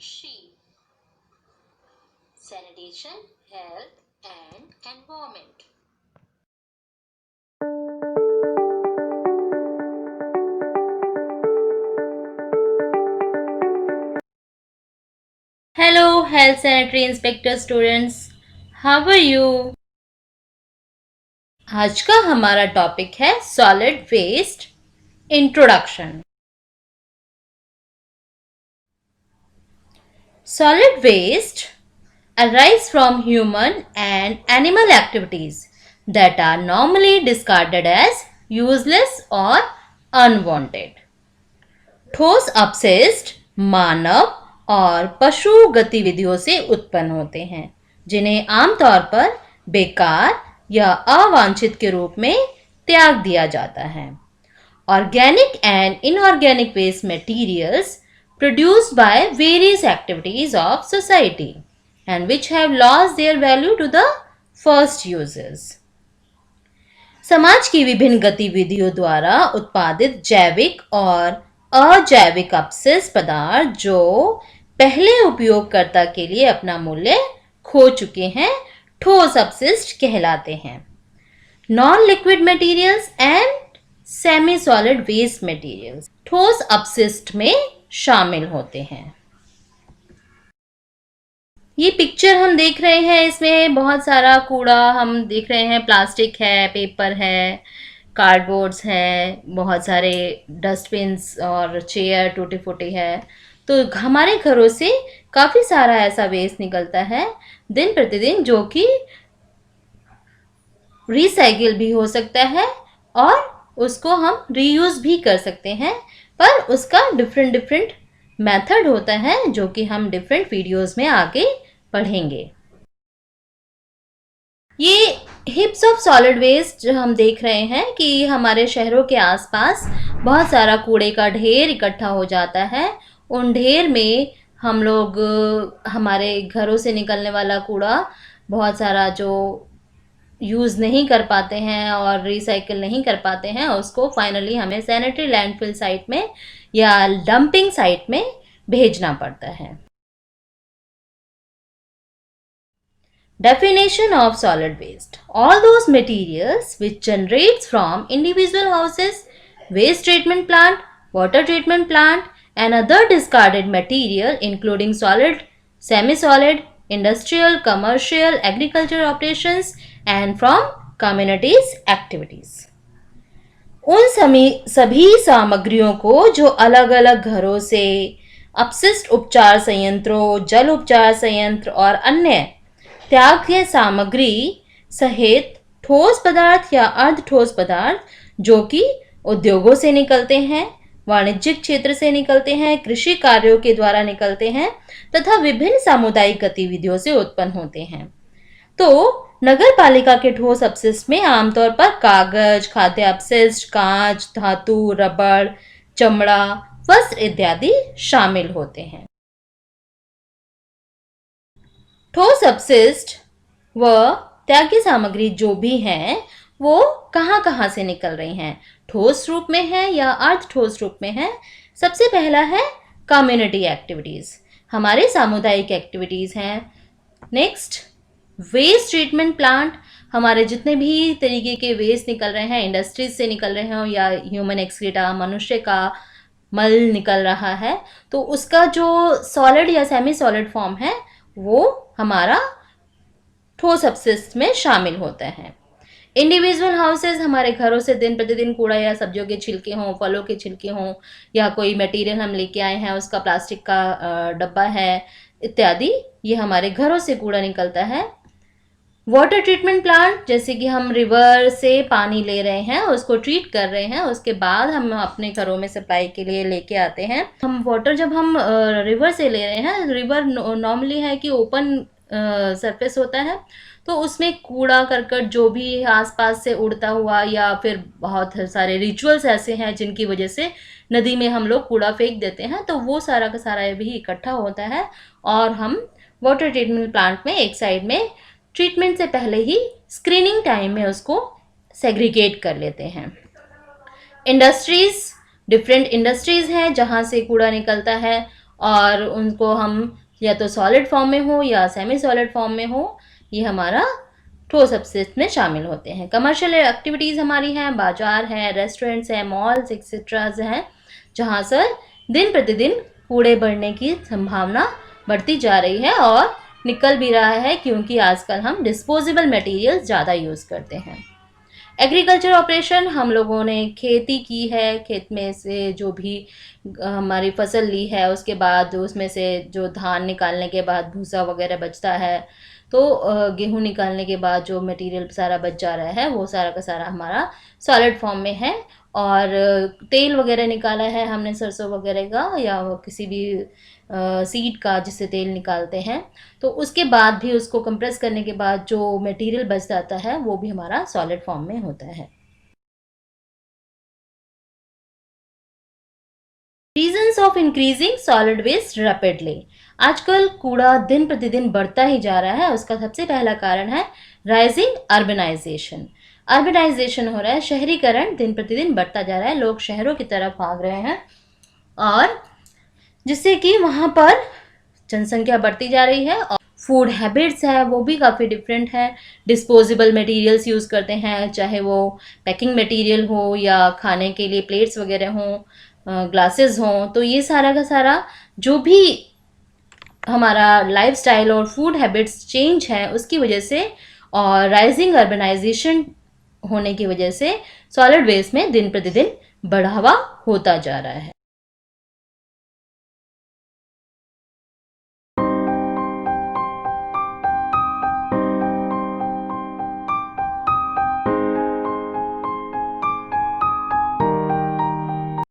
She. Sanitation, health and environment. Hello, Health Sanitary Inspector students. How are you? आज का हमारा topic है solid waste introduction. Solid waste arise from human and animal activities that are normally discarded as useless or unwanted. ठोस अपशिष्ट मानव और पशु गतिविधियों से उत्पन्न होते हैं, जिन्हें आमतौर पर बेकार या अवांछित के रूप में त्याग दिया जाता है। Organic and inorganic waste materials produced by various activities of society and which have lost their value to the first users. समाज की विभिन्न गतिविधियों द्वारा उत्पादित जैविक और अजैविक अपशिष्ट पदार्थ जो पहले उपयोगकर्ता के लिए अपना मूल्य खो चुके हैं, ठोस अपशिष्ट कहलाते हैं। Non liquid materials and semi solid waste materials ठोस अपशिष्ट में शामिल होते हैं। ये पिक्चर हम देख रहे हैं, इसमें बहुत सारा कूड़ा हम देख रहे हैं। प्लास्टिक है, पेपर है, कार्डबोर्ड्स है, बहुत सारे डस्टबिन्स और चेयर टूटी फूटी है। तो हमारे घरों से काफ़ी सारा ऐसा वेस्ट निकलता है दिन प्रतिदिन, जो कि रिसाइकिल भी हो सकता है और उसको हम रीयूज़ भी कर सकते हैं, पर उसका डिफरेंट मेथड होता है जो कि हम डिफरेंट वीडियोस में आगे पढ़ेंगे। ये हिप्स ऑफ सॉलिड वेस्ट जो हम देख रहे हैं कि हमारे शहरों के आसपास बहुत सारा कूड़े का ढेर इकट्ठा हो जाता है। उन ढेर में हम लोग हमारे घरों से निकलने वाला कूड़ा बहुत सारा जो यूज़ नहीं कर पाते हैं और रिसाइकिल नहीं कर पाते हैं, उसको फाइनली हमें सैनिटरी लैंडफिल साइट में या डंपिंग साइट में भेजना पड़ता है। Definition of solid waste: all those materials which generates from individual houses, waste treatment plant, water treatment plant and other discarded material including solid, semi-solid, industrial, commercial, agriculture operations and from communities activities. उन सभी सामग्रियों को जो अलग अलग घरों से, अपशिष्ट उपचार संयंत्रों, जल उपचार संयंत्र और अन्य त्याज्य सामग्री सहित ठोस पदार्थ या अर्ध ठोस पदार्थ जो कि उद्योगों से निकलते हैं, वाणिज्यिक क्षेत्र से निकलते हैं, कृषि कार्यों के द्वारा निकलते हैं तथा विभिन्न सामुदायिक गतिविधियों से उत्पन्न होते हैं। तो नगर पालिका के ठोस अपशिष्ट में आमतौर पर कागज, खाद्य अपशिष्ट, कांच, धातु, रबड़, चमड़ा, वस्त्र इत्यादि शामिल होते हैं। ठोस अपशिष्ट व त्याज्य सामग्री जो भी हैं वो कहाँ से निकल रही हैं, ठोस रूप में है या अर्ध ठोस रूप में है। सबसे पहला है कम्युनिटी एक्टिविटीज़, हमारे सामुदायिक एक्टिविटीज़ हैं। नेक्स्ट, वेस्ट ट्रीटमेंट प्लांट, हमारे जितने भी तरीके के वेस्ट निकल रहे हैं, इंडस्ट्रीज से निकल रहे हैं या ह्यूमन एक्सक्रीटा, मनुष्य का मल निकल रहा है, तो उसका जो सॉलिड या सेमी सॉलिड फॉर्म है वो हमारा ठोस अपशिष्ट में शामिल होता है। इंडिविजुअल हाउसेज, हमारे घरों से दिन प्रतिदिन कूड़ा या सब्जियों के छिलके हों, फलों के छिलके हों या कोई मटेरियल हम लेके आए हैं उसका प्लास्टिक का डब्बा है इत्यादि, ये हमारे घरों से कूड़ा निकलता है। वाटर ट्रीटमेंट प्लांट, जैसे कि हम रिवर से पानी ले रहे हैं, उसको ट्रीट कर रहे हैं, उसके बाद हम अपने घरों में सप्लाई के लिए लेके आते हैं। हम वाटर जब हम रिवर से ले रहे हैं, रिवर नॉर्मली है कि ओपन सरफेस होता है, तो उसमें कूड़ा करकट जो भी आसपास से उड़ता हुआ या फिर बहुत सारे रिचुअल्स ऐसे हैं जिनकी वजह से नदी में हम लोग कूड़ा फेंक देते हैं, तो वो सारा का सारा भी इकट्ठा होता है और हम वाटर ट्रीटमेंट प्लांट में एक साइड में ट्रीटमेंट से पहले ही स्क्रीनिंग टाइम में उसको सेग्रीगेट कर लेते हैं। इंडस्ट्रीज, डिफरेंट इंडस्ट्रीज हैं जहाँ से कूड़ा निकलता है और उनको हम या तो सॉलिड फॉर्म में हो या सेमी सॉलिड फॉर्म में हो, ये हमारा ठोस अपशिष्ट में शामिल होते हैं। कमर्शियल एक्टिविटीज़ हमारी हैं, बाजार हैं, रेस्टोरेंट्स हैं, मॉल्स एक्सेट्राज हैं, जहाँ से दिन प्रतिदिन कूड़े बढ़ने की संभावना बढ़ती जा रही है और निकल भी रहा है, क्योंकि आजकल हम डिस्पोजेबल मटेरियल्स ज़्यादा यूज़ करते हैं। एग्रीकल्चर ऑपरेशन, हम लोगों ने खेती की है, खेत में से जो भी हमारी फसल ली है, उसके बाद उसमें से जो धान निकालने के बाद भूसा वगैरह बचता है, तो गेहूँ निकालने के बाद जो मटेरियल सारा बच जा रहा है वो सारा का सारा हमारा सॉलिड फॉर्म में है। और तेल वगैरह निकाला है हमने सरसों वगैरह का या किसी भी सीड का जिससे तेल निकालते हैं, तो उसके बाद भी उसको कंप्रेस करने के बाद जो मटेरियल बच जाता है वो भी हमारा सॉलिड फॉर्म में होता है। Reasons of increasing solid waste rapidly, आजकल कूड़ा दिन प्रतिदिन बढ़ता ही जा रहा है। उसका सबसे पहला कारण है राइजिंग अर्बनाइजेशन। अर्बनाइजेशन हो रहा है, शहरीकरण दिन प्रतिदिन बढ़ता जा रहा है, लोग शहरों की तरफ भाग रहे हैं और जिससे कि वहाँ पर जनसंख्या बढ़ती जा रही है और फूड हैबिट्स है वो भी काफ़ी डिफरेंट है। डिस्पोजेबल मटेरियल्स यूज़ करते हैं, चाहे वो पैकिंग मटेरियल हो या खाने के लिए प्लेट्स वगैरह हों, ग्लासेस हों, तो ये सारा का सारा जो भी हमारा लाइफस्टाइल और फूड हैबिट्स चेंज है उसकी वजह से और राइजिंग अर्बनाइजेशन होने की वजह से सॉलिड वेस्ट में दिन प्रतिदिन बढ़ावा होता जा रहा है।